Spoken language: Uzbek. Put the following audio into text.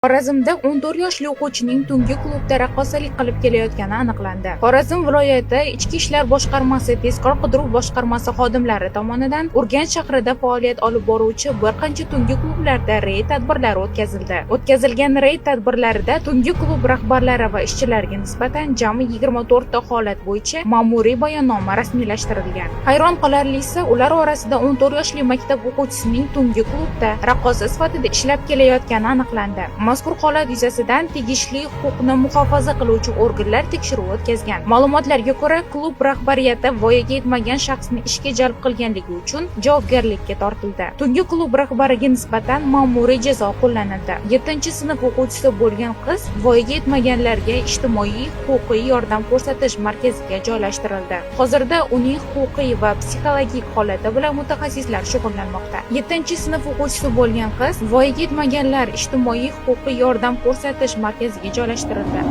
Xorazmda 14 yoshli o'quvchining tungi klubda raqqosalik qilib kelayotgani aniqlandi. Xorazm viloyati Ichki ishlar boshqarmasi tezkor qidiruv boshqarmasi xodimlari tomonidan Urganch shahrida faoliyat olib boruvchi bir qancha tungi klublarda reyd tadbirlari o'tkazildi. O'tkazilgan reyd tadbirlarida tungi klub rahbarlari va ishchilariga nisbatan jami 24 ta holat bo'yicha ma'muriy bayonnoma rasmiylashtirilgan. Hayron qolarlisi, ular orasida 14 yoshli maktab o'quvchisining tungi klubda raqqosa sifatida ishlab kelayotgani aniqlandi. Mazkur holat yuzasidan tegishli huquqni muhofaza qiluvchi organlar tekshiruv o'tkazgan. Ma'lumotlarga ko'ra, klub rahbariyati voyaga yetmagan shaxsni ishga jalb qilganligi uchun javobgarlikka tortildi. Tungi klub rahbariga nisbatan ma'muriy jazo qo'llanildi. 7-sinf o'quvchisi bo'lgan qiz voyaga yetmaganlarga ijtimoiy huquqiy yordam ko'rsatish markaziga joylashtirildi. Hozirda uning huquqiy va psixologik holati bilan mutaxassislar shug'ullanmoqda. 7-sinf o'quvchisi bo'lgan qiz voyaga yetmaganlar ijtimoiy huquqiy yordam ko'rsatish markaziga joylashtirildi.